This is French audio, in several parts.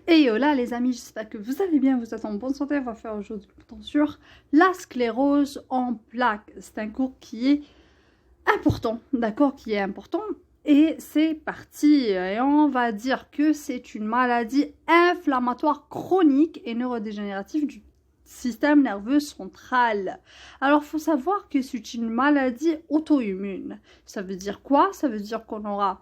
Et yo là les amis, j'espère que vous allez bien, vous êtes en bonne santé. On va faire aujourd'hui le temps sur la sclérose en plaques. C'est un cours qui est important, d'accord, qui est important. Et c'est parti. Et on va dire que c'est une maladie inflammatoire chronique et neurodégénérative du système nerveux central. Alors, il faut savoir que c'est une maladie auto-immune. Ça veut dire quoi? Ça veut dire qu'on aura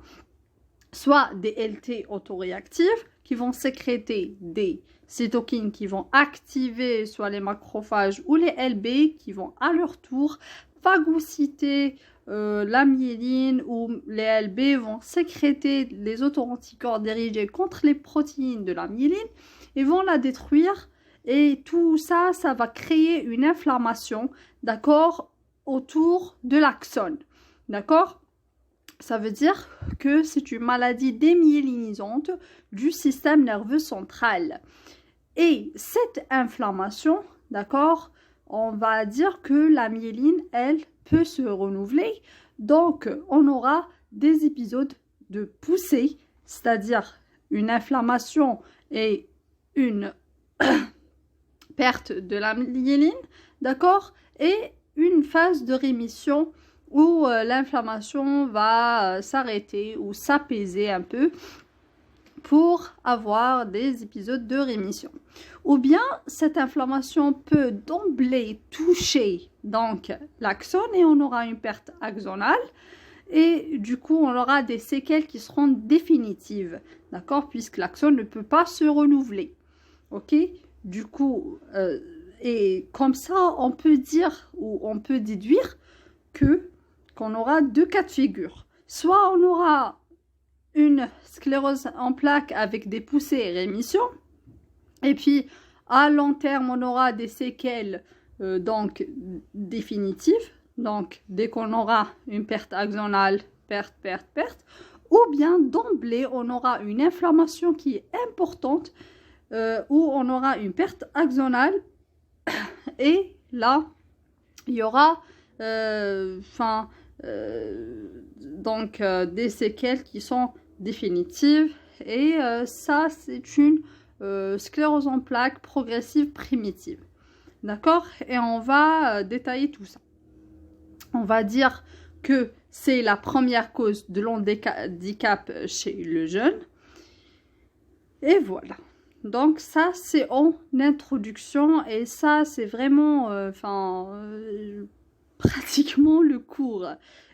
soit des LT autoréactifs qui vont sécréter des cytokines qui vont activer soit les macrophages ou les LB qui vont à leur tour phagocyter la myéline, ou les LB vont sécréter les autoanticorps dirigés contre les protéines de la myéline et vont la détruire. Et tout ça, ça va créer une inflammation, d'accord, autour de l'axone, d'accord? Ça veut dire que c'est une maladie démyélinisante du système nerveux central. Et cette inflammation, d'accord, on va dire que la myéline, elle, peut se renouveler. Donc, on aura des épisodes de poussée, c'est-à-dire une inflammation et une perte de la myéline, d'accord, et une phase de rémission où l'inflammation va s'arrêter ou s'apaiser un peu pour avoir des épisodes de rémission. Ou bien cette inflammation peut d'emblée toucher donc l'axone et on aura une perte axonale et du coup on aura des séquelles qui seront définitives, d'accord, puisque l'axone ne peut pas se renouveler. Ok, du coup et comme ça on peut dire ou on peut déduire qu'on aura deux cas de figure. Soit on aura une sclérose en plaques avec des poussées et rémission, et puis à long terme on aura des séquelles donc définitives, donc dès qu'on aura une perte axonale, perte, ou bien d'emblée on aura une inflammation qui est importante où on aura une perte axonale et là il y aura des séquelles qui sont définitives et ça c'est une sclérose en plaques progressive primitive, d'accord, et on va détailler tout ça. On va dire que c'est la première cause de l'handicap chez le jeune et voilà. Donc ça c'est en introduction et ça c'est vraiment pratiquement le cours.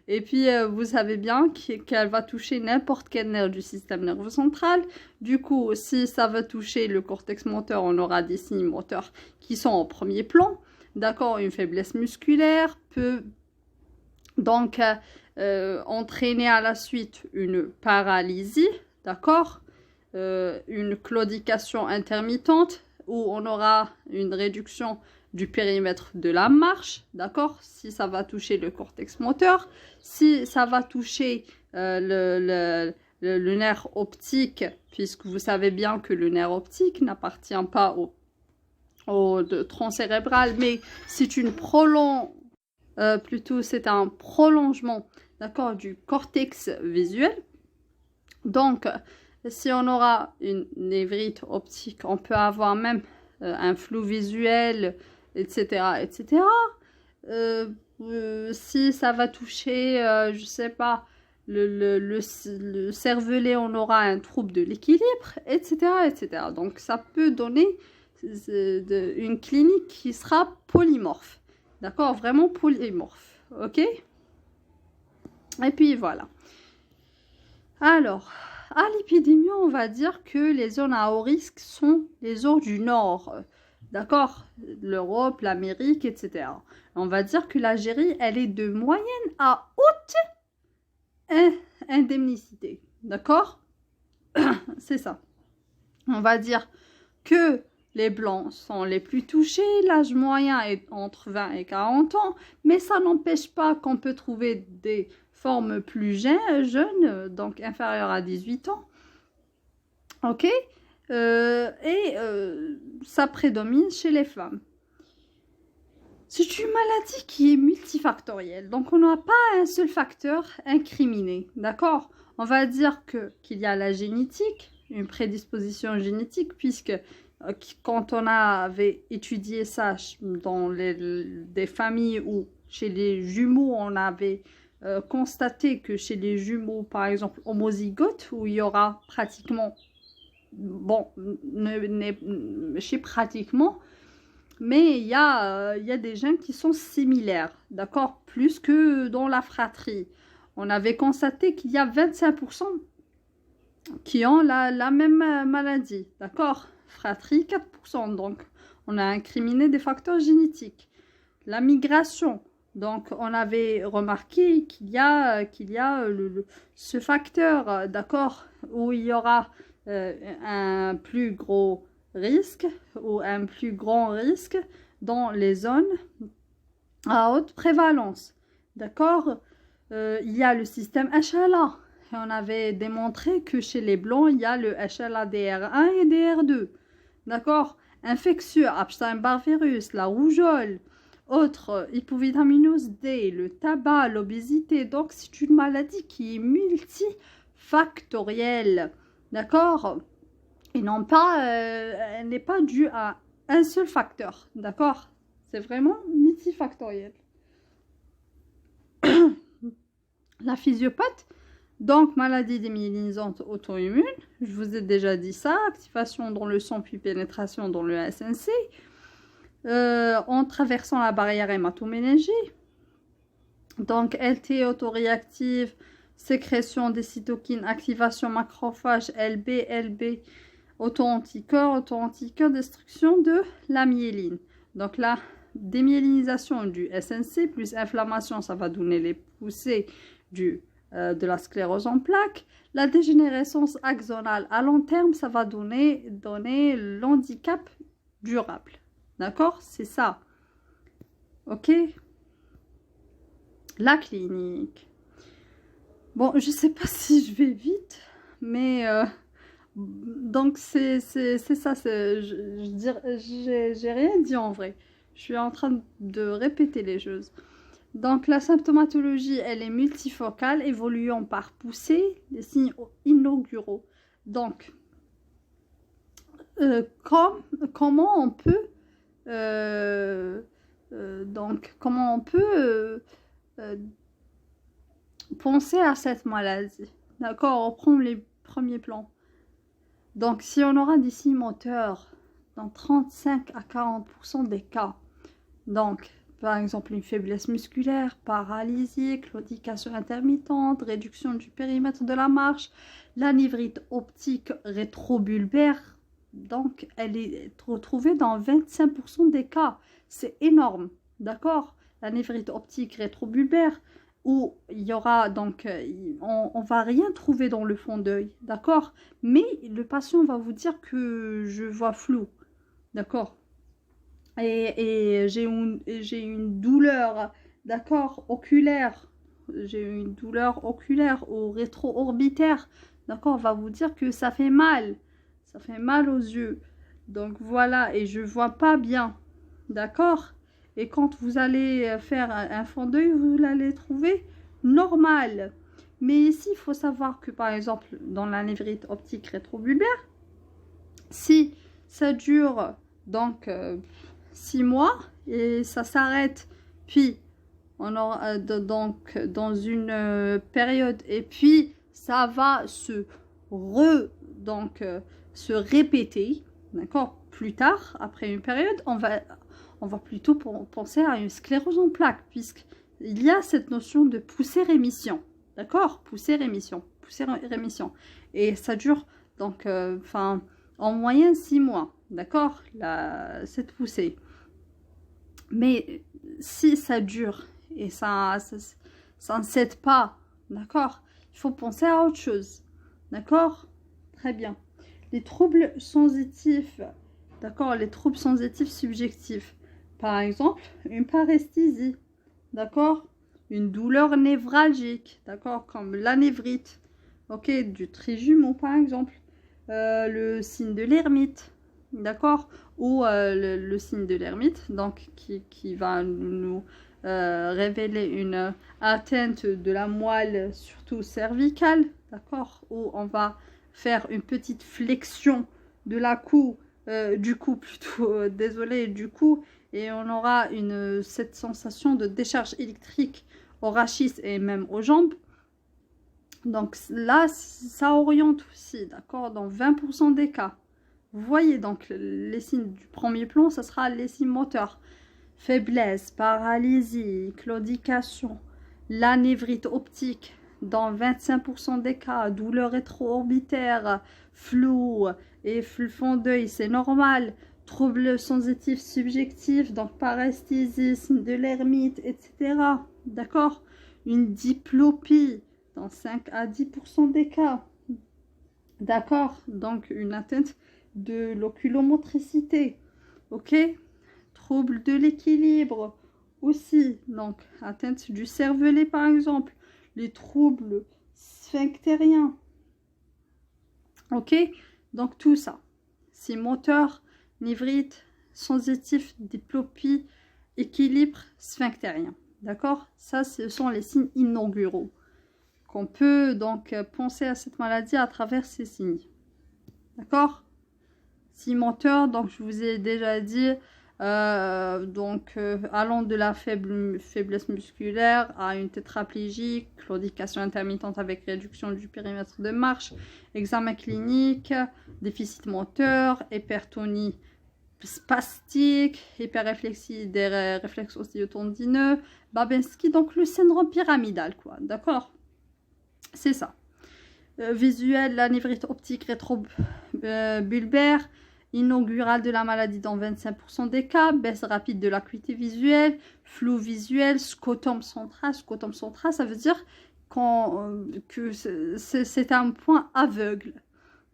Et puis vous savez bien qu'elle va toucher n'importe quel nerf du système nerveux central. Du coup, si ça va toucher le cortex moteur, on aura des signes moteurs qui sont en premier plan. D'accord, une faiblesse musculaire peut donc entraîner à la suite une paralysie, d'accord, une claudication intermittente où on aura une réduction du périmètre de la marche, d'accord, si ça va toucher le cortex moteur, si ça va toucher le nerf optique, puisque vous savez bien que le nerf optique n'appartient pas au tronc cérébral, mais c'est une c'est un prolongement, d'accord, du cortex visuel. Donc, si on aura une névrite optique, on peut avoir même un flou visuel, etc. Si ça va toucher, je sais pas, le cervelet, on aura un trouble de l'équilibre, etc. Donc, ça peut donner une clinique qui sera polymorphe. D'accord, vraiment polymorphe. Ok? Et puis, voilà. Alors, à l'épidémie, on va dire que les zones à haut risque sont les zones du Nord. D'accord, l'Europe, l'Amérique, etc. On va dire que l'Algérie, elle est de moyenne à haute indemnicité. D'accord, c'est ça. On va dire que les Blancs sont les plus touchés. L'âge moyen est entre 20 et 40 ans. Mais ça n'empêche pas qu'on peut trouver des formes plus jeunes, donc inférieures à 18 ans. Ok, ça prédomine chez les femmes. C'est une maladie qui est multifactorielle, donc on n'a pas un seul facteur incriminé, d'accord? On va dire qu'il y a la génétique, une prédisposition génétique, puisque quand on avait étudié ça dans des familles où chez les jumeaux, on avait constaté que chez les jumeaux, par exemple, homozygotes, où il y aura pratiquement, bon, chez pratiquement, mais il y a des gènes qui sont similaires, d'accord, plus que dans la fratrie. On avait constaté qu'il y a 25% qui ont la même maladie, d'accord, fratrie 4%, donc on a incriminé des facteurs génétiques. La migration, donc on avait remarqué qu'il y a ce facteur, d'accord, où il y aura un plus gros risque ou un plus grand risque dans les zones à haute prévalence, d'accord. Il y a le système HLA. Et on avait démontré que chez les blancs, il y a le HLA-DR1 et DR2. D'accord? Infectieux, Epstein-Barr virus, la rougeole, autres, hypovitaminose D, le tabac, l'obésité. Donc, c'est une maladie qui est multifactorielle. D'accord? Et non pas, elle n'est pas due à un seul facteur. D'accord? C'est vraiment multifactoriel. La physiopathe, donc maladie démyélinisante auto-immune, je vous ai déjà dit ça, activation dans le sang puis pénétration dans le SNC, en traversant la barrière hématoménagée, donc LT autoréactive, sécrétion des cytokines, activation macrophage, LB, auto-anticorps, destruction de la myéline. Donc la démyélinisation du SNC plus inflammation, ça va donner les poussées de la sclérose en plaques. La dégénérescence axonale à long terme, ça va donner l'handicap durable. D'accord? C'est ça. Ok? La clinique. Bon, je sais pas si je vais vite, mais donc c'est ça. J'ai rien dit en vrai. Je suis en train de répéter les choses. Donc la symptomatologie, elle est multifocale, évoluant par poussée, les signes inauguraux. Donc, comment on peut penser à cette maladie? D'accord, on prend les premiers plans. Donc, si on aura des signes moteurs dans 35 à 40% des cas, donc par exemple une faiblesse musculaire, paralysie, claudication intermittente, réduction du périmètre de la marche, la névrite optique rétrobulbaire, donc elle est retrouvée dans 25% des cas. C'est énorme, d'accord? La névrite optique rétrobulbaire, où il y aura donc, on va rien trouver dans le fond d'œil, d'accord? Mais le patient va vous dire que je vois flou, d'accord? Et j'ai une douleur, d'accord, oculaire. J'ai une douleur oculaire ou rétro-orbitaire. D'accord, on va vous dire que ça fait mal. Ça fait mal aux yeux. Donc voilà, et je vois pas bien. D'accord? Et quand vous allez faire un fond d'œil, vous l'allez trouver normal. Mais ici, il faut savoir que par exemple, dans la névrite optique rétrobulbaire, si ça dure donc 6 mois et ça s'arrête, puis on aura donc dans une période, et puis ça va se répéter, d'accord, plus tard, après une période, on va plutôt penser à une sclérose en plaques, puisqu'il y a cette notion de poussée-rémission, d'accord, poussée-rémission, et ça dure donc en moyenne 6 mois, d'accord, cette poussée. Mais si ça dure et ça ne cède pas, d'accord, il faut penser à autre chose, d'accord, très bien. Les troubles sensitifs, d'accord, les troubles sensitifs subjectifs, par exemple, une paresthésie, d'accord, une douleur névralgique, d'accord, comme la névrite, ok, du trijumeau par exemple, le signe de l'hermite, d'accord, ou le signe de l'hermite, donc qui va nous révéler une atteinte de la moelle, surtout cervicale, d'accord, où on va faire une petite flexion de la cou, du cou plutôt, désolé, du cou, et on aura cette sensation de décharge électrique aux rachis et même aux jambes. Donc là, ça oriente aussi, d'accord, dans 20% des cas. Vous voyez, donc les signes du premier plan, ce sera les signes moteurs. Faiblesse, paralysie, claudication, la névrite optique, dans 25% des cas, douleur rétro-orbitaire, flou et fond d'œil, c'est normal. Troubles sensitifs subjectifs, donc paresthésisme, de l'hermite, etc. D'accord? Une diplopie, dans 5 à 10% des cas. D'accord? Donc une atteinte de l'oculomotricité. Ok? Trouble de l'équilibre aussi. Donc atteinte du cervelet par exemple. Les troubles sphinctériens. Ok? Donc tout ça. C'est moteur, névrite, sensitif, diplopie, équilibre sphinctérien. D'accord? Ça, ce sont les signes inauguraux. Qu'on peut donc penser à cette maladie à travers ces signes. D'accord? Signes moteurs, donc je vous ai déjà dit, allant de la faiblesse musculaire à une tétraplégie, claudication intermittente avec réduction du périmètre de marche, examen clinique, déficit moteur, hypertonie spastique, hyperréflexie des réflexes ostéotendineux, Babinski, donc le syndrome pyramidal, quoi, d'accord? C'est ça. Visuel, la névrite optique rétro-bulbaire, inaugurale de la maladie dans 25% des cas, baisse rapide de l'acuité visuelle, flou visuel, scotum central. Scotum central, ça veut dire que c'est un point aveugle.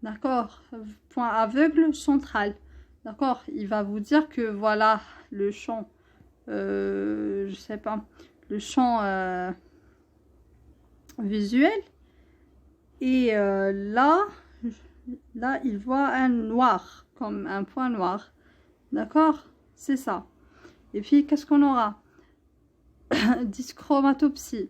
D'accord? Point aveugle central. D'accord? Il va vous dire que voilà le champ, je sais pas, le champ visuel. Et là, il voit un noir, comme un point noir. D'accord? C'est ça. Et puis, qu'est-ce qu'on aura? Dyschromatopsie.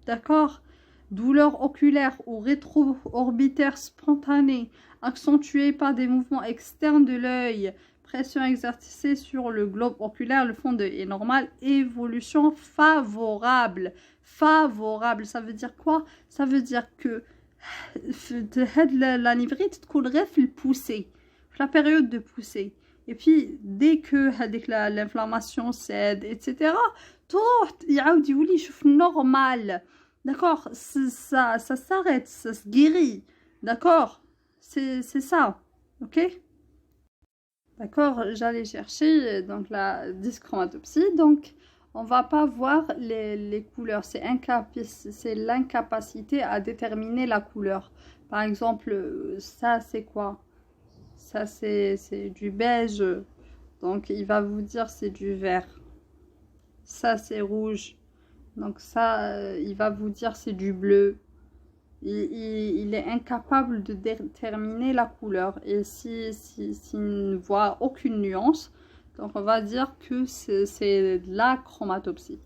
D'accord? Douleur oculaire ou rétro-orbitaire spontanée, accentuée par des mouvements externes de l'œil, pression exercée sur le globe oculaire, le fond d'œil est normal, évolution favorable. Favorable, ça veut dire quoi? Ça veut dire que la névrite تكون غير في البoussée, في la période de poussée. Et puis dès que l'inflammation cède, etc., تروح يعاود يولي يشوف normal. D'accord? Ça s'arrête, ça se guérit. D'accord? C'est ça. Ok? D'accord? J'allais chercher donc la dyschromatopsie. Donc on va pas voir les couleurs. C'est l'incapacité à déterminer la couleur. Par exemple, ça c'est quoi? Ça c'est du beige. Donc il va vous dire c'est du vert. Ça c'est rouge. Donc ça, il va vous dire c'est du bleu. Il est incapable de déterminer la couleur. Et s'il ne voit aucune nuance, donc on va dire que c'est de la chromatopsie.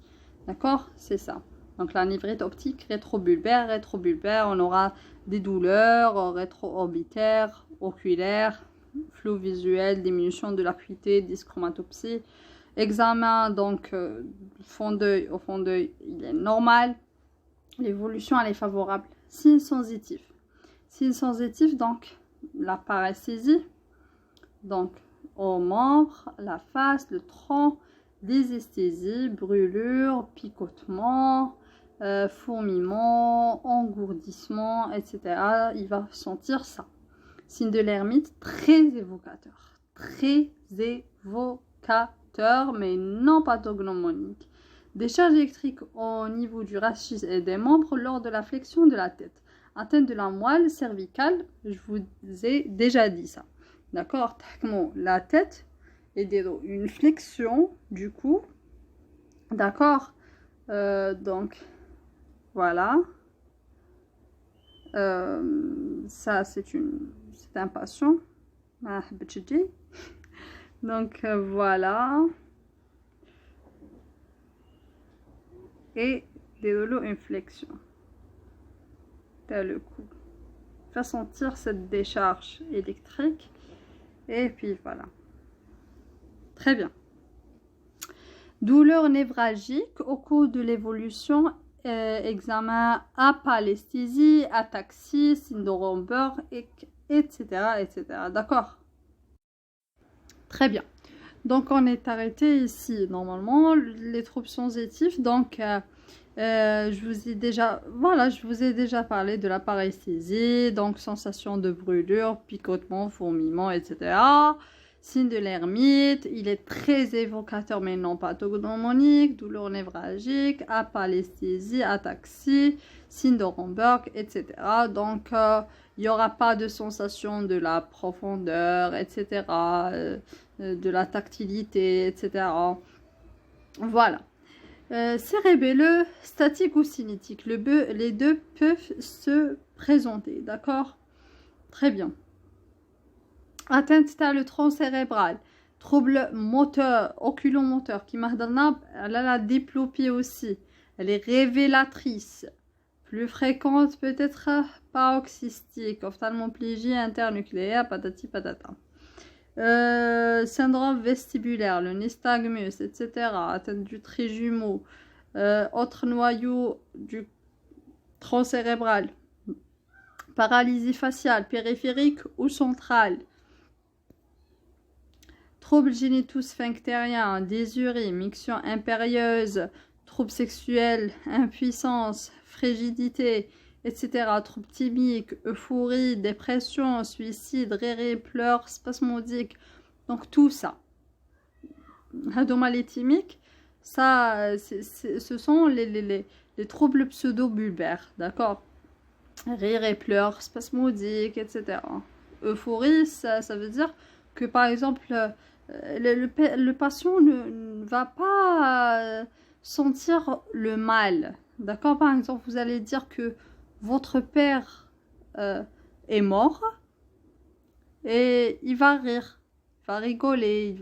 D'accord? C'est ça. Donc la névrite optique rétrobulbaire. Rétrobulbaire, on aura des douleurs rétro-orbitaires, oculaires, flou visuel, diminution de l'acuité, dyschromatopsie. Examen, donc fond d'œil, au fond d'œil, il est normal. L'évolution, elle est favorable. Signes sensitifs. Signes sensitifs, donc la paresthésie, donc aux membres, la face, le tronc, dysesthésie, brûlure, picotement, fourmillement, engourdissement, etc. Il va sentir ça. Signe de l'hermite, très évocateur. Très évocateur, mais non pathognomonique. Des charges électriques au niveau du rachis et des membres lors de la flexion de la tête. Atteinte de la moelle cervicale, je vous ai déjà dit ça. D'accord? La tête et une flexion du cou. D'accord? Donc, voilà. Ça, c'est un patient. Donc, voilà. Et une flexion. T'as le cou. va sentir cette décharge électrique. Et puis voilà. Très bien. Douleur névralgique au cours de l'évolution, examen apalesthésie, ataxie, syndrome Burke, etc. etc. D'accord? Très bien. Donc on est arrêté ici. Normalement, les troubles sensitifs, donc je vous ai déjà parlé de la paresthésie, donc sensation de brûlure, picotement, fourmillement, etc. Signe de l'hermite, il est très évocateur mais non pathognomonique, douleur névralgique, apalesthésie, ataxie, signe de Romberg, etc. Donc il n'y aura pas de sensation de la profondeur, etc., de la tactilité, etc. Voilà. Cérébelleux, statique ou cinétique, les deux peuvent se présenter, d'accord? Très bien. Atteinte le tronc cérébral, trouble moteur, oculomoteur, qui m'a donné, elle a la diplopie aussi, elle est révélatrice, plus fréquente peut-être paroxystique, ophtalmoplégie internucléaire, patati patata. Syndrome vestibulaire, le nystagmus, etc. Atteinte du trijumeau, autre noyau du tronc cérébral, paralysie faciale, périphérique ou centrale. Troubles génito-sphinctériens, dysurie, miction impérieuse, troubles sexuels, impuissance, frigidité, etc. Troubles thymiques, euphorie, dépression, suicide, rire, pleurs, spasmodiques. Donc tout ça. Anomalie thymique, ça, ce sont les troubles pseudo-bulbaires, d'accord? Rire et pleurs, spasmodiques, etc. Euphorie, ça veut dire que par exemple, le patient ne va pas sentir le mal, d'accord? Par exemple, vous allez dire que votre père est mort et il va rire, il va rigoler,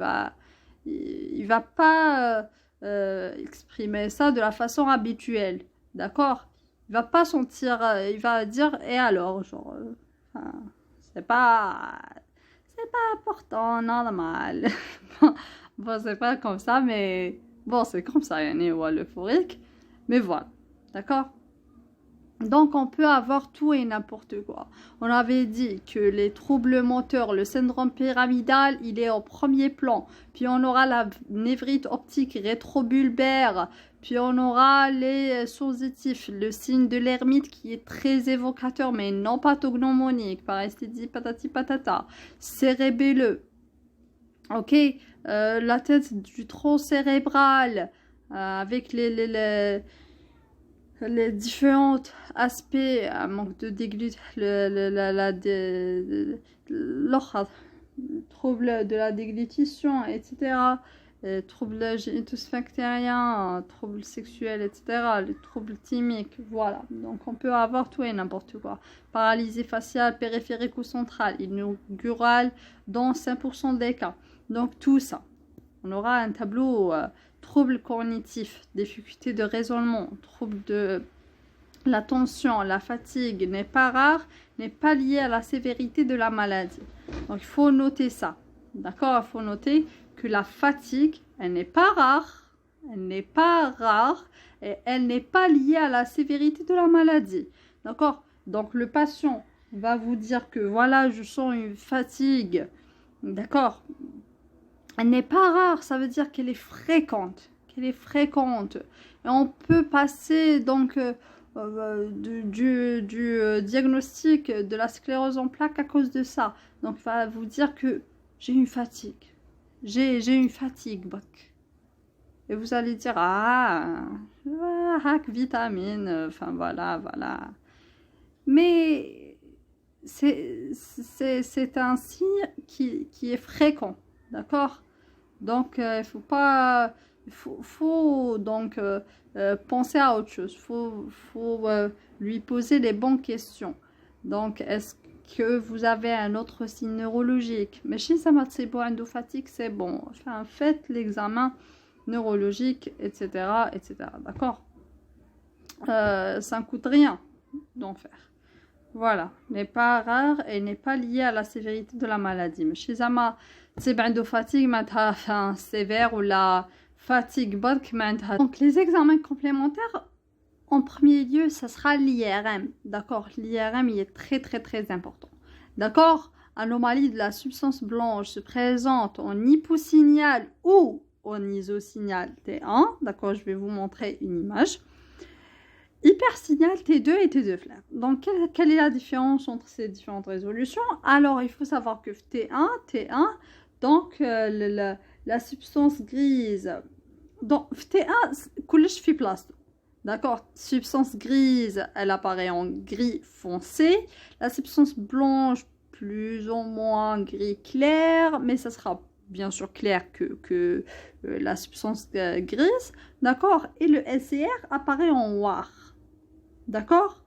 il va pas exprimer ça de la façon habituelle, d'accord? Il va pas sentir, il va dire et alors, genre, c'est pas important, normal. Bon, c'est pas comme ça, mais bon, c'est comme ça, il y a l'euphorique. Mais voilà, d'accord? Donc, on peut avoir tout et n'importe quoi. On avait dit que les troubles moteurs, le syndrome pyramidal, il est au premier plan. Puis, on aura la névrite optique rétrobulbaire. Puis, on aura les sensitifs, le signe de l'hermite qui est très évocateur, mais non pathognomonique. Paresthésie, patati patata. Cérébelleux. Ok, la tête du tronc cérébral avec les différents aspects, un manque de déglutition, trouble de la déglutition, etc. Troubles génito-sphinctériens, troubles sexuels, etc. Les troubles thymiques, voilà. Donc on peut avoir tout et n'importe quoi. Paralysie faciale, périphérique ou centrale, inaugurale dans 5% des cas. Donc tout ça. On aura un tableau troubles cognitifs, difficulté de raisonnement, troubles de l'attention, la fatigue n'est pas rare, n'est pas liée à la sévérité de la maladie. Donc il faut noter ça. D'accord? Il faut noter que la fatigue, elle n'est pas rare, et elle n'est pas liée à la sévérité de la maladie. D'accord? Donc le patient va vous dire que voilà, je sens une fatigue. D'accord? Elle n'est pas rare, ça veut dire qu'elle est fréquente. Et on peut passer donc du diagnostic de la sclérose en plaques à cause de ça. Donc il va vous dire que j'ai une fatigue. J'ai une fatigue, Buck. Et vous allez dire, hack vitamine, enfin voilà. Mais c'est un signe qui est fréquent, d'accord? Donc, il faut pas... faut donc penser à autre chose. Faut lui poser les bonnes questions. Donc, est-ce que vous avez un autre signe neurologique? Mais chez Samatsebo endophatique, c'est bon. Enfin, faites l'examen neurologique, etc. etc. D'accord? Ça ne coûte rien d'en faire. Voilà, n'est pas rare et n'est pas lié à la sévérité de la maladie. Mais chez Zama, c'est de fatigue, enfin, sévère ou la fatigue bonne. Donc, les examens complémentaires, en premier lieu, ça sera l'IRM. D'accord, l'IRM, il est très, très, très important. D'accord, anomalie de la substance blanche se présente en hyposignal ou en isosignal T1. D'accord, je vais vous montrer une image. Hypersignal T2 et T2 flair. Donc, quelle est la différence entre ces différentes résolutions? Alors, il faut savoir que T1, donc la substance grise. Donc, T1, كلش في بلاصتو. D'accord, substance grise, elle apparaît en gris foncé. La substance blanche, plus ou moins gris clair, mais ça sera bien sûr clair que la substance grise. D'accord, et le LCR apparaît en noir. D'accord.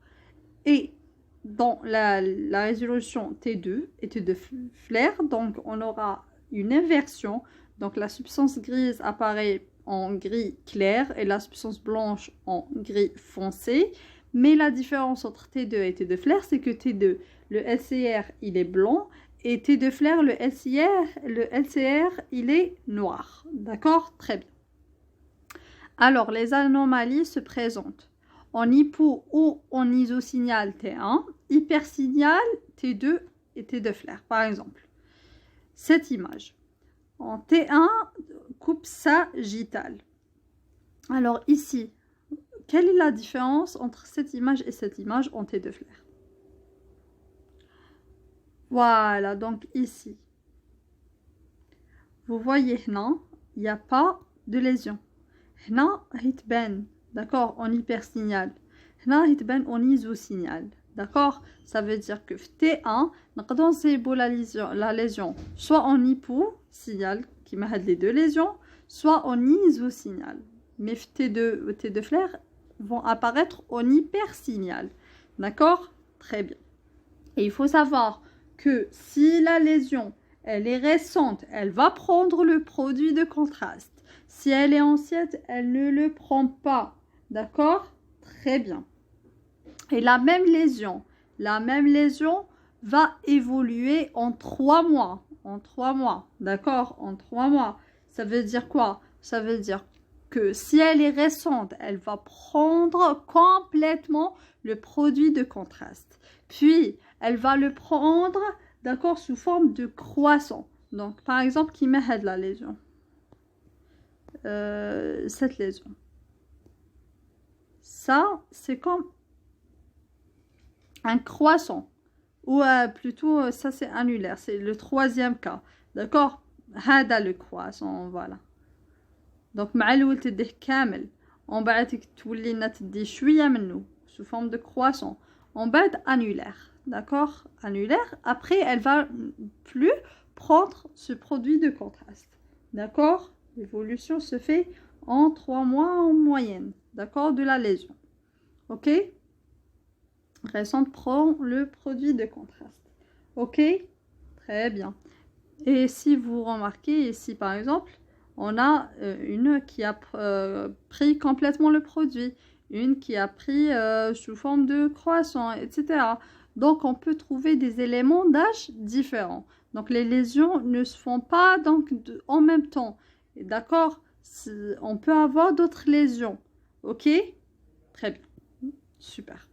Et dans la résolution T2 et T2 flair, donc on aura une inversion. Donc la substance grise apparaît en gris clair et la substance blanche en gris foncé. Mais la différence entre T2 et T2 flair, c'est que T2, le LCR, il est blanc. Et T2 flair, le LCR, il est noir. D'accord? Très bien. Alors, les anomalies se présentent en hypo ou en isosignal T1, hypersignal T2 et T2 flair. Par exemple, cette image. En T1, coupe sagittale. Alors ici, quelle est la différence entre cette image et cette image en T2 flair? Voilà, donc ici. Vous voyez, non, il n'y a pas de lésion. Non, hitben. D'accord, en hypersignal. Là, hitben en isosignal. D'accord, ça veut dire que T1, la lésion soit en hyposignal, qui m'a les deux lésions, soit en isosignal. Mais T2 et T2 flair vont apparaître en hypersignal. D'accord, très bien. Et il faut savoir que si la lésion, elle est récente, elle va prendre le produit de contraste. Si elle est ancienne, elle ne le prend pas. D'accord? Très bien. Et la même lésion va évoluer en 3 mois. En 3 mois. D'accord? En 3 mois. Ça veut dire quoi? Ça veut dire que si elle est récente, elle va prendre complètement le produit de contraste. Puis, elle va le prendre, d'accord, sous forme de croissant. Donc, par exemple, qui met de la lésion. Cette lésion. Ça, c'est comme un croissant. Ou plutôt, ça c'est annulaire. C'est le troisième cas. D'accord? Hada le croissant, voilà. Donc, مع الأول تديه كامل. En بعد تولينا تدي شوية منه. Sous forme de croissant. En bas, annulaire. D'accord? Annulaire. Après, elle va plus prendre ce produit de contraste. D'accord? L'évolution se fait en 3 mois en moyenne. D'accord? De la lésion. Ok? Récente prend le produit de contraste. Ok? Très bien. Et si vous remarquez ici, par exemple, on a une qui a pris complètement le produit. Une qui a pris sous forme de croissant, etc. Donc, on peut trouver des éléments d'âge différents. Donc, les lésions ne se font pas donc, en même temps. D'accord? On peut avoir d'autres lésions. Ok? Très bien. Super.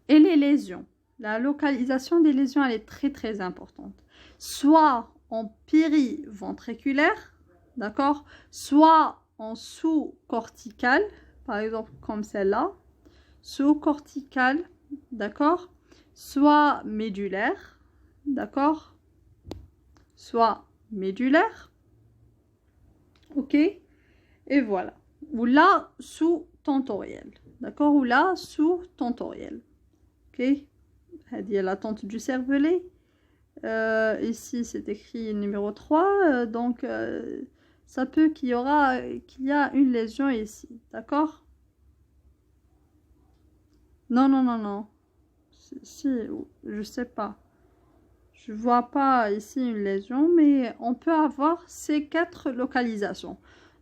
Et les lésions. La localisation des lésions, elle est très, très importante. Soit en périventriculaire, d'accord? Soit en sous-cortical, par exemple comme celle-là. Sous-cortical, d'accord? Soit médulaire, d'accord? Soit médulaire. Ok? Et voilà. Ou là, sous-tentoriel. D'accord? Ou là, sous-tentoriel. Ok? Il y a la tente du cervelet. Ici, c'est écrit numéro 3. Donc, ça peut qu'il y a une lésion ici. D'accord? Non, non, non, non. Si, je sais pas. Je vois pas ici une lésion, mais on peut avoir ces 4 localisations.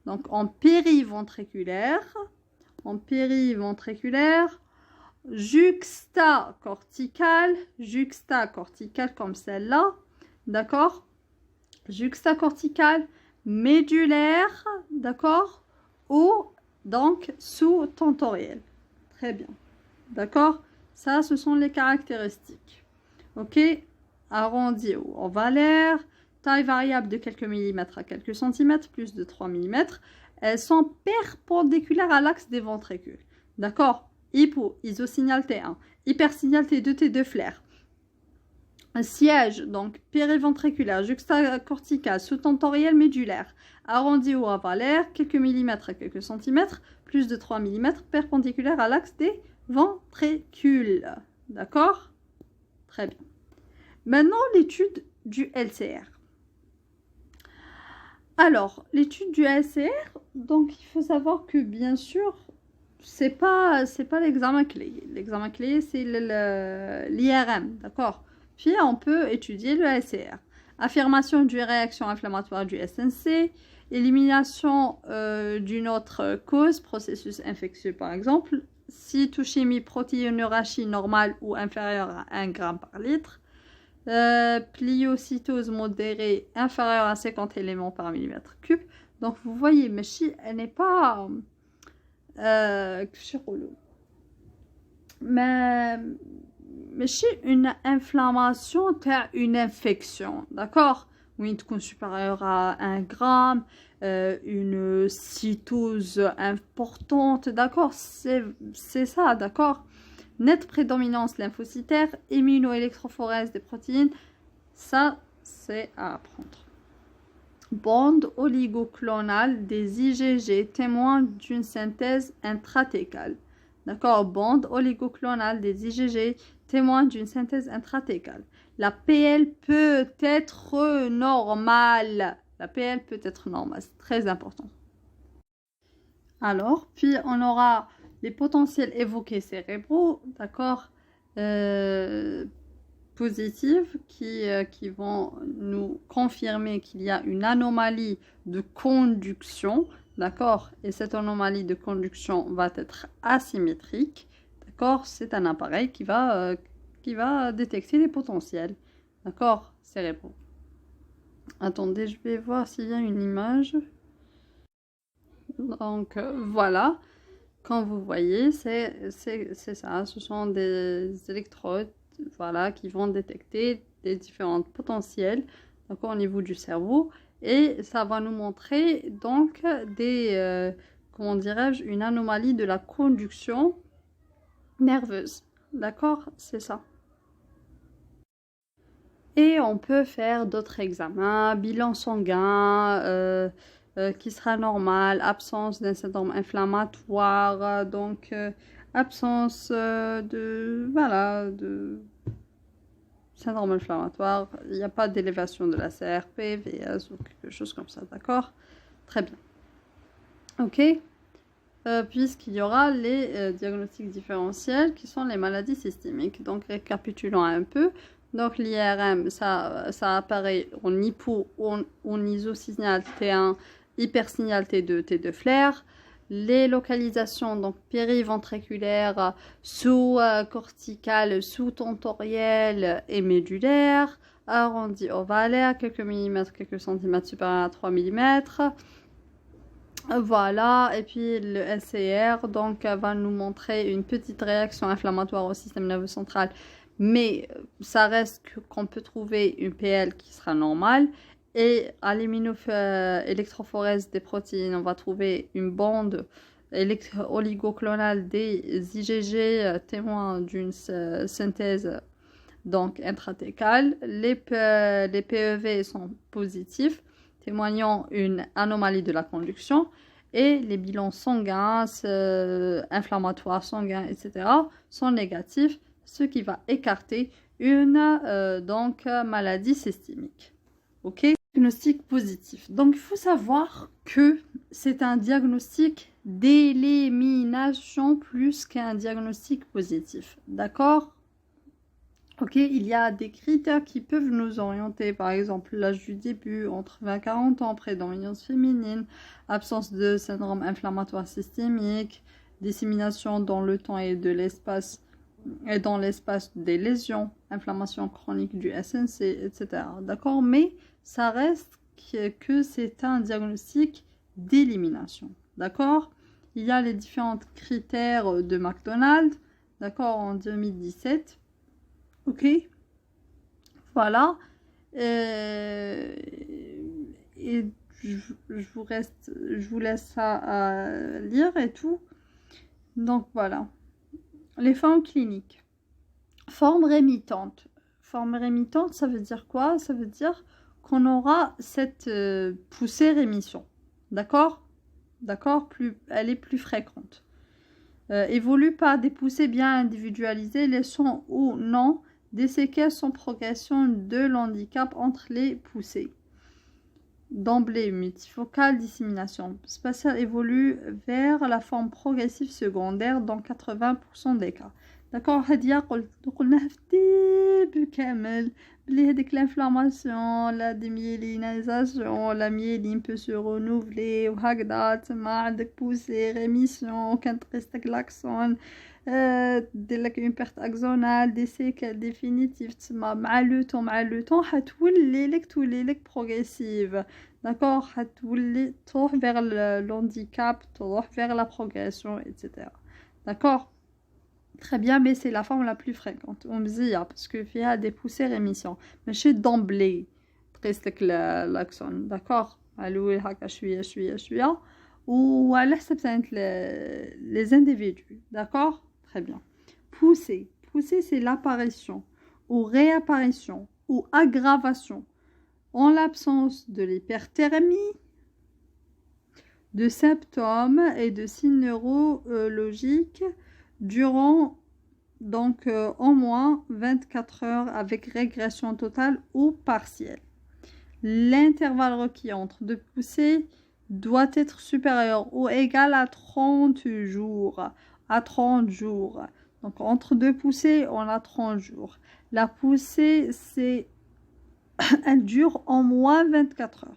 Donc, en périventriculaire, juxtacorticale comme celle-là, d'accord? Juxtacorticale, médulaire, d'accord? Ou donc sous-tentorielle. Très bien, d'accord? Ça, ce sont les caractéristiques. Ok? Arrondi ou ovalaire, taille variable de quelques millimètres à quelques centimètres, plus de 3 millimètres. Elles sont perpendiculaires à l'axe des ventricules. D'accord? Isosignal T1, hypersignal T2, T2 flair. Un siège, donc périventriculaire, juxtacortical, sous-tentoriel, médulaire, arrondi ou ovalaire, quelques millimètres à quelques centimètres, plus de 3 millimètres, perpendiculaire à l'axe des ventricules. D'accord? Très bien. Maintenant, l'étude du LCR. Alors, l'étude du LCR, donc il faut savoir que bien sûr, c'est pas l'examen clé. L'examen clé, c'est l'IRM, d'accord? Puis, on peut étudier le LCR. Affirmation d'une réaction inflammatoire du SNC, élimination d'une autre cause, processus infectieux par exemple, cytochimie protéinorachie normale ou inférieure à 1 g par litre, pliocytose modérée inférieure à 50 éléments par millimètre cube. Donc, vous voyez, Meshi, elle n'est pas... mais une inflammation t'as une infection, d'accord? Oui, supérieure à 1 gramme, une cytose importante, d'accord? C'est ça, d'accord? Nette prédominance lymphocytaire, immunoélectrophorèse des protéines, ça c'est à apprendre. Bande oligoclonale des IgG témoin d'une synthèse intrathécale. D'accord? Bande oligoclonale des IgG témoin d'une synthèse intrathécale. La PL peut être normale. La PL peut être normale, c'est très important. Alors, puis on aura les potentiels évoqués cérébraux, d'accord, positives qui vont nous confirmer qu'il y a une anomalie de conduction, d'accord, et cette anomalie de conduction va être asymétrique, d'accord, c'est un appareil qui va détecter les potentiels, d'accord, cérébraux. Attendez, je vais voir s'il y a une image. Donc voilà, quand vous voyez, c'est ça, ce sont des électrodes, voilà, qui vont détecter des différents potentiels, d'accord, au niveau du cerveau, et ça va nous montrer donc des, comment dirais-je, une anomalie de la conduction nerveuse, d'accord, c'est ça. Et on peut faire d'autres examens, bilan sanguin, qui sera normal, absence d'un syndrome inflammatoire, donc absence de syndrome inflammatoire, il n'y a pas d'élévation de la CRP, VS ou quelque chose comme ça, d'accord? Très bien. Ok, puisqu'il y aura les diagnostics différentiels qui sont les maladies systémiques. Donc récapitulons un peu. Donc l'IRM, ça apparaît en hypo ou en isosignal T1, hypersignal T2, T2 flair. Les localisations, donc périventriculaires, sous-corticales, sous-tentorielles et médulaires, arrondi ovalaire, quelques millimètres, quelques centimètres supérieurs à 3 mm. Voilà, et puis le LCR donc va nous montrer une petite réaction inflammatoire au système nerveux central, mais ça reste qu'on peut trouver une PL qui sera normale. Et à l'immunoélectrophorèse des protéines, on va trouver une bande oligoclonale des IgG témoins d'une synthèse donc intrathécale. Les PEV sont positifs, témoignant une anomalie de la conduction, et les bilans sanguins, inflammatoires sanguins, etc. sont négatifs, ce qui va écarter une maladie systémique. Ok, diagnostic positif. Donc il faut savoir que c'est un diagnostic d'élimination plus qu'un diagnostic positif. D'accord? Ok, il y a des critères qui peuvent nous orienter, par exemple l'âge du début, entre 20 et 40 ans, prédominance féminine, absence de syndrome inflammatoire systémique, dissémination dans le temps et de l'espace et dans l'espace des lésions, inflammation chronique du SNC, etc. D'accord? Mais ça reste que c'est un diagnostic d'élimination. D'accord? Il y a les différents critères de McDonald's, d'accord, en 2017. Ok? Voilà. Et je vous laisse ça à lire et tout. Donc voilà. Les formes cliniques. Forme rémitante. Forme rémitante, ça veut dire quoi? Ça veut dire qu'on aura cette poussée rémission. D'accord? D'accord? Elle est plus fréquente. Évolue par des poussées bien individualisées, laissant ou non des séquelles sans progression de l'handicap entre les poussées. D'emblée, multifocale, dissémination spatiale évolue vers la forme progressive secondaire dans 80% des cas. D'accord, هادي قلناها في الديبي كامل بلي هذيك l'inflammation, la démyélinisation, la myéline peut se renouveler وهكذا تما عندك poussée rémission كنتقيس l'axone دير لك une perte axonale des séquelles définitives تما مع لو طون حتولي لك progressive. D'accord, حتولي تروح vers l'handicap, تروح vers la progression, etc. D'accord. Très bien, mais c'est la forme la plus fréquente. On me dit, parce qu'il y a des poussées rémission. Mais chez d'emblée, تقيس l'axone. D'accord. على هكا شوية ou على حسب les individus. D'accord. Très bien. Poussée. Poussée, c'est l'apparition ou réapparition ou aggravation en l'absence de l'hyperthermie, de symptômes et de signes neurologiques durant donc au moins 24 heures avec régression totale ou partielle. L'intervalle requis entre deux poussées doit être supérieur ou égal à 30 jours. À 30 jours. Donc entre deux poussées, on a 30 jours. La poussée, elle dure en moins 24 heures.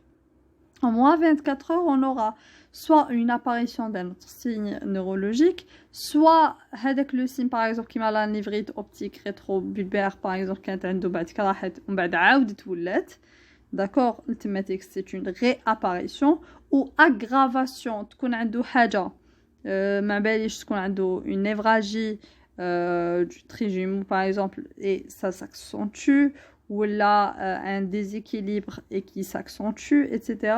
En moins 24 heures, on aura soit une apparition d'un autre signe neurologique, soit avec le signe par exemple qui m'a la névrite optique rétrobulbaire par exemple كانت عنده بعد كده راحت ومن بعد عاودت ولات. D'accord, le thématique c'est une réapparition ou aggravation تكون عنده حاجة ما باليش تكون عنده une névralgie du trijumeau par exemple et ça s'accentue ou là un déséquilibre et qui s'accentue, etc.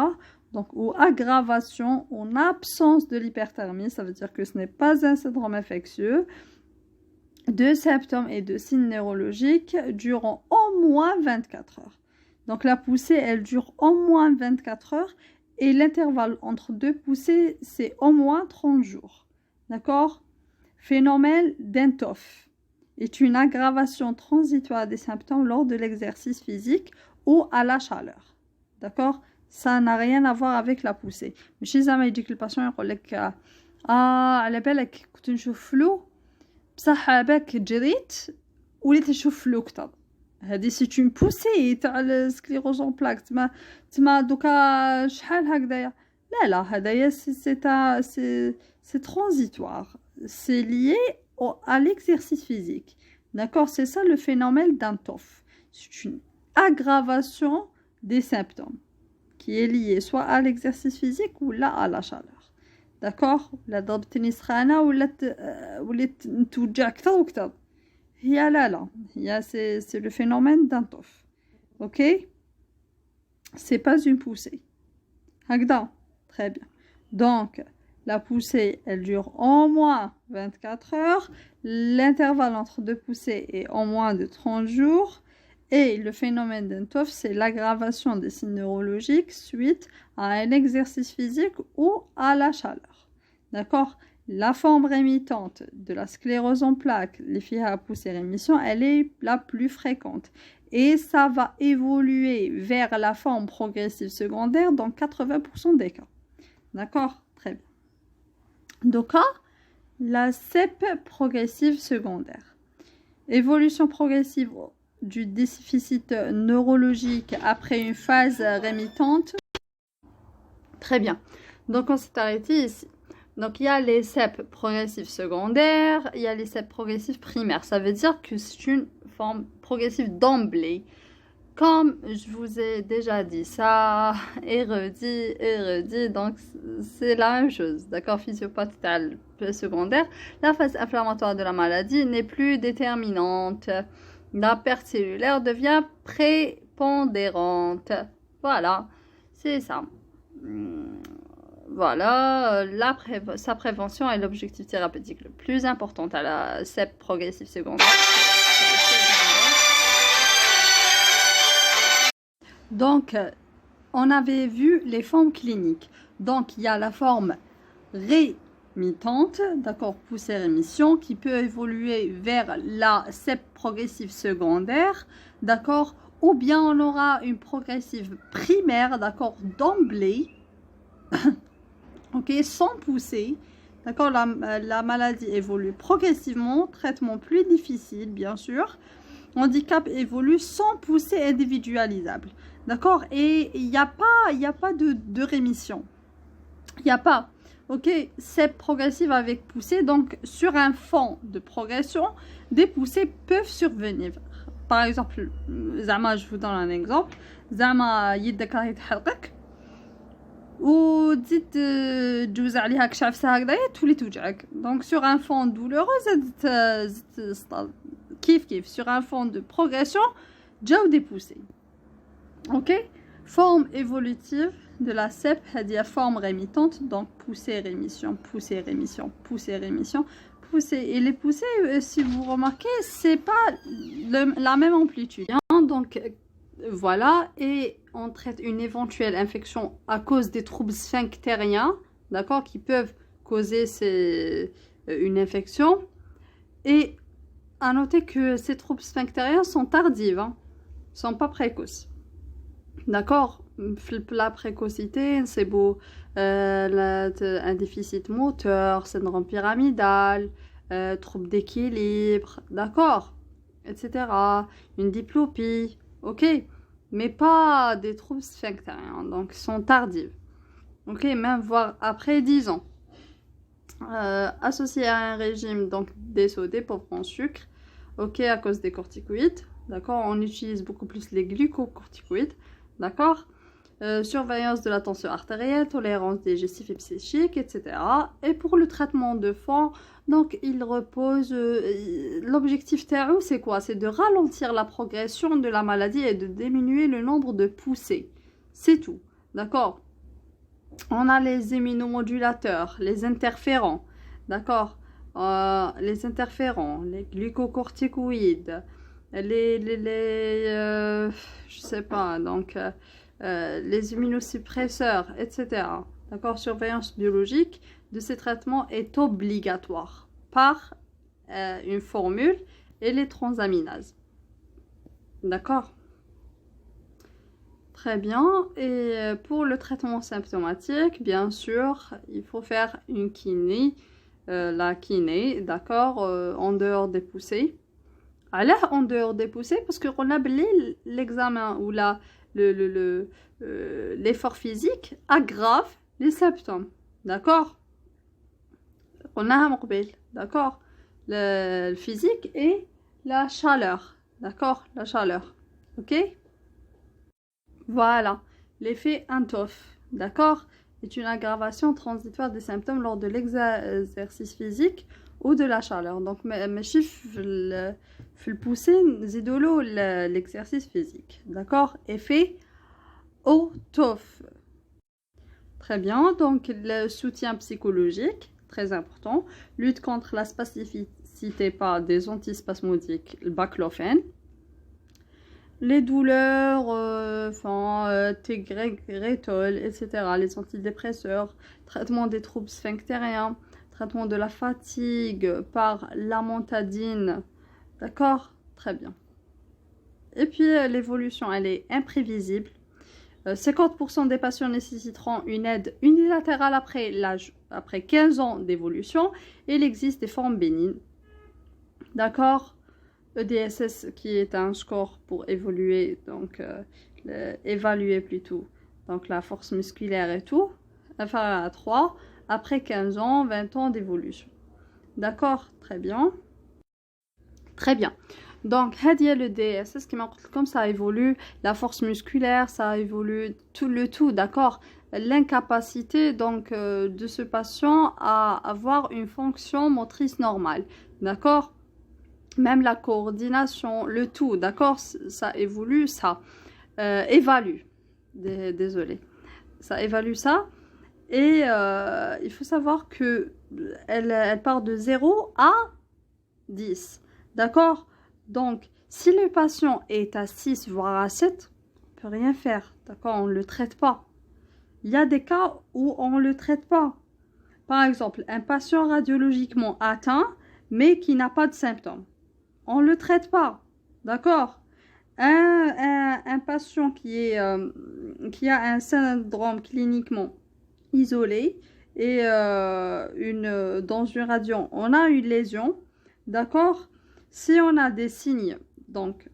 Donc, ou aggravation en absence de l'hyperthermie, ça veut dire que ce n'est pas un syndrome infectieux, de symptômes et de signes neurologiques durant au moins 24 heures. Donc, la poussée, elle dure au moins 24 heures et l'intervalle entre deux poussées, c'est au moins 30 jours. D'accord? Phénomène d'Enthoff est une aggravation transitoire des symptômes lors de l'exercice physique ou à la chaleur. D'accord? Ça n'a rien à voir avec la poussée. ماشي زعما يجيك الباسيون يقول لك على بالك كنت نشوف فلو بصح بالك جريت وليت نشوف فلو كتر. هذه سي اون بوسي تاع السكليروز اون بلاك تما دوكا شحال هكذايا. لا هذايا c'est transitoire. C'est lié à l'exercice physique. D'accord? C'est ça le phénomène d'Enthoff. C'est une aggravation des symptômes qui est liée soit à l'exercice physique ou là à la chaleur. D'accord? La ضربتني سخانة ولات نتوجع كتر وكتر. هي لا. C'est le phénomène d'Enthoff. Ok? C'est pas une poussée. هكذا. Très bien. Donc, la poussée, elle dure au moins 24 heures. L'intervalle entre deux poussées est au moins de 30 jours. Et le phénomène d'Enthoff, c'est l'aggravation des signes neurologiques suite à un exercice physique ou à la chaleur. D'accord? La forme rémitante de la sclérose en plaques, les filles à poussée rémission, elle est la plus fréquente. Et ça va évoluer vers la forme progressive secondaire dans 80% des cas. D'accord? Très bien. Donc, la CEP progressive secondaire. Évolution progressive du déficit neurologique après une phase rémitante. Très bien. Donc, on s'est arrêté ici. Donc, il y a les CEP progressifs secondaires, il y a les CEP progressifs primaires. Ça veut dire que c'est une forme progressive d'emblée. Comme je vous ai déjà dit ça, et redit, donc c'est la même chose, d'accord? Physiopathie secondaire, la phase inflammatoire de la maladie n'est plus déterminante. La perte cellulaire devient prépondérante. Voilà, c'est ça. Voilà, sa prévention est l'objectif thérapeutique le plus important à la CEP progressive secondaire. Donc, on avait vu les formes cliniques. Donc, il y a la forme rémitante, d'accord, poussée-rémission, qui peut évoluer vers la CEP progressive secondaire, d'accord, ou bien on aura une progressive primaire, d'accord, d'emblée, ok, sans pousser, d'accord, la maladie évolue progressivement, traitement plus difficile, bien sûr, handicap évolue sans poussée individualisable. D'accord? Et il n'y a pas de rémission. Il n'y a pas. Ok? C'est progressive avec poussée. Donc, sur un fond de progression, des poussées peuvent survenir. Par exemple, Zama, je vous donne un exemple. Zama, يدك راهي تحرقك وتزيد تجوز عليها كشعفسة هكذايا تولي توجعك. Donc, sur un fond douloureux, زدت kiff. Sur un fond de progression, جاو des poussées. Ok, forme évolutive de la CEP, c'est-à-dire forme rémitante, donc poussée, rémission, poussée, rémission, poussée, rémission, poussée. Et les poussées, si vous remarquez, c'est pas la même amplitude. Hein? Donc voilà, et on traite une éventuelle infection à cause des troubles sphinctériens, d'accord, qui peuvent causer une infection. Et à noter que ces troubles sphinctériens sont tardifs, hein, sont pas précoces. D'accord, la précocité, c'est beau, un déficit moteur, syndrome pyramidal, trouble d'équilibre, d'accord, etc. Une diplopie, ok, mais pas des troubles sphinctériens, donc sont tardives, ok, même voire après 10 ans. Associé à un régime donc DSOD, pauvre en sucre, ok, à cause des corticoïdes, d'accord, on utilise beaucoup plus les glucocorticoïdes. D'accord, surveillance de la tension artérielle, tolérance digestive et psychique, etc. Et pour le traitement de fond, donc il repose... l'objectif TAO, c'est quoi? C'est de ralentir la progression de la maladie et de diminuer le nombre de poussées. C'est tout. D'accord? On a les immunomodulateurs, les interférents. D'accord? Les interférents, les glucocorticoïdes, je sais pas, donc les immunosuppresseurs, etc. D'accord, surveillance biologique de ces traitements est obligatoire par une formule et les transaminases. D'accord? Très bien. Et pour le traitement symptomatique, bien sûr, il faut faire une kiné, la kiné, d'accord, en dehors des poussées. Alors, en dehors des poussées, parce qu'on a l'examen ou l'effort physique aggrave les symptômes. D'accord? On a un d'accord? Le physique et la chaleur. D'accord? La chaleur. Ok? Voilà. L'effet INTOF. D'accord? Est une aggravation transitoire des symptômes lors de l'exercice physique ou de la chaleur. Donc, mes chiffres, le pousser, zidolo l'exercice physique. D'accord? Effet OTOF. Très bien. Donc, le soutien psychologique, très important. Lutte contre la spasticité par des antispasmodiques, le baclofène. Les douleurs, Tegretol, etc. Les antidépresseurs, traitement des troubles sphinctériens, traitement de la fatigue par l'amantadine. D'accord? Très bien. Et puis, l'évolution, elle est imprévisible. 50% des patients nécessiteront une aide unilatérale après 15 ans d'évolution. Et il existe des formes bénignes. D'accord? EDSS qui est un score pour évoluer, donc évaluer plutôt donc la force musculaire et tout, inférieur à 3, après 15 ans, 20 ans d'évolution. D'accord? Très bien. Très bien. Donc, هذه le DSS qui m'a comme ça évolue, la force musculaire, ça évolue tout le tout, d'accord? L'incapacité donc de ce patient à avoir une fonction motrice normale, d'accord? Même la coordination, le tout, d'accord? Ça évolue, ça évalue. Désolée. Ça évalue ça. Et il faut savoir que elle part de 0 à 10. D'accord? Donc, si le patient est à 6, voire à 7, on ne peut rien faire. D'accord? On ne le traite pas. Il y a des cas où on ne le traite pas. Par exemple, un patient radiologiquement atteint, mais qui n'a pas de symptômes. On ne le traite pas. D'accord? Un patient qui a un syndrome cliniquement isolé et dans une radio, on a une lésion. D'accord? Si on a des signes donc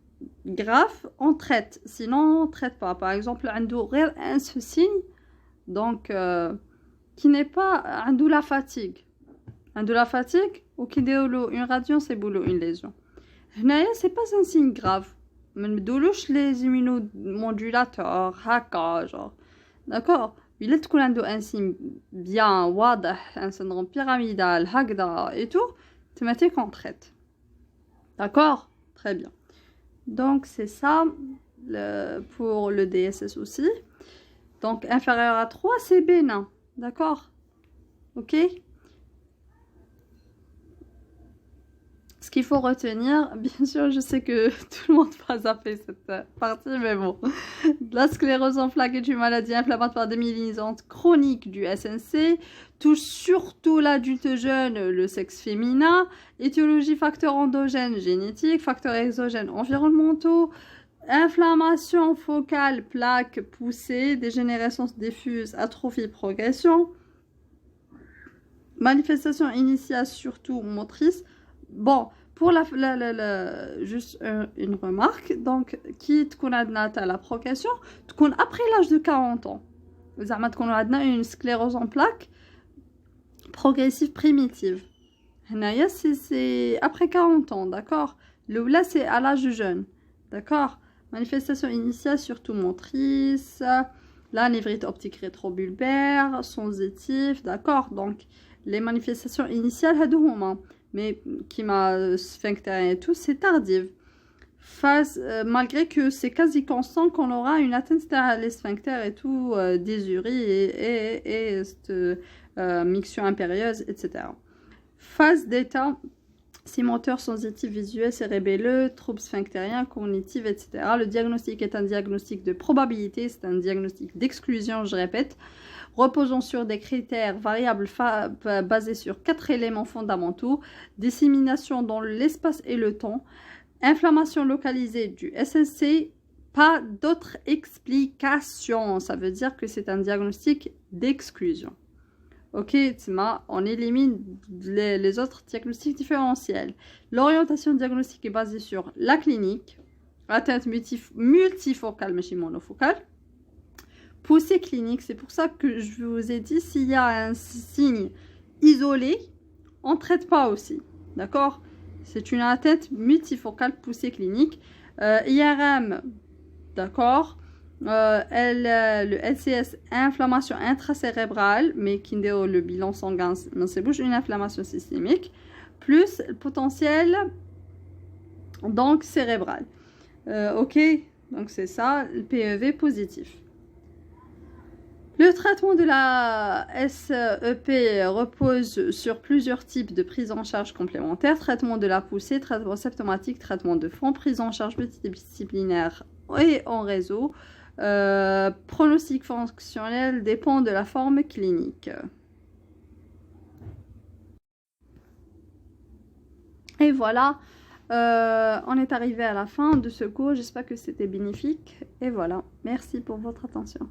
graves, on traite. Sinon, on ne traite pas. Par exemple, un signe donc qui n'est pas de la fatigue. De la fatigue ou qui déroule une radio, c'est boulot une lésion. C'est pas un signe grave. Mais les immunomodulateurs, haka, genre. D'accord? Il est un signe bien, واضح, un syndrome pyramidal, hagda et tout. Thématique qu'on traite. D'accord? Très bien. Donc, c'est ça pour le DSS aussi. Donc, inférieur à 3, c'est bénin. D'accord? Ok? Ce qu'il faut retenir, bien sûr, je sais que tout le monde va zapper cette partie, mais bon. La sclérose en plaques est une maladie inflammatoire démyélinisante chronique du SNC, touche surtout l'adulte jeune, le sexe féminin, étiologie facteurs endogènes génétiques, facteurs exogènes environnementaux, inflammation focale, plaques poussées, dégénérescence diffuse, atrophie, progression, manifestation initiale surtout motrice. Bon, pour juste une remarque, donc, qui تكون عندنا la progression, تكون après l'âge de 40 ans. زعما تكون عندنا une sclérose en plaques progressive primitive. هنايا c'est après 40 ans, d'accord? Là, c'est à l'âge jeune, d'accord? Manifestation initiale surtout motrice, la névrite optique rétrobulbaire, sensitive, d'accord? Donc, les manifestations initiales, mais qui m'a sphinctérien et tout, c'est tardive. Malgré que c'est quasi constant qu'on aura une atteinte des sphincters et tout, désurie et miction impérieuse, etc. Phase d'état, si moteur sensitif visuel, cérébelleux, troubles sphinctériens, cognitifs, etc. Le diagnostic est un diagnostic de probabilité, c'est un diagnostic d'exclusion, je répète, reposant sur des critères variables basés sur 4 éléments fondamentaux, dissémination dans l'espace et le temps, inflammation localisée du SSC, pas d'autres explications. Ça veut dire que c'est un diagnostic d'exclusion. Ok, on élimine les autres diagnostics différentiels. L'orientation diagnostique est basée sur la clinique, atteinte multifocale, mais monofocale. Poussée clinique, c'est pour ça que je vous ai dit, s'il y a un signe isolé, on ne traite pas aussi. D'accord? C'est une atteinte multifocale poussée clinique. IRM, d'accord? Le LCS, inflammation intracérébrale, mais qui est le bilan sanguin, c'est une inflammation systémique, plus le potentiel donc cérébral. Ok, donc c'est ça, le PEV positif. Le traitement de la SEP repose sur plusieurs types de prise en charge complémentaires. Traitement de la poussée, traitement symptomatique, traitement de fond, prise en charge multidisciplinaire et en réseau. Pronostic fonctionnel dépend de la forme clinique. Et voilà, on est arrivé à la fin de ce cours. J'espère que c'était bénéfique. Et voilà, merci pour votre attention.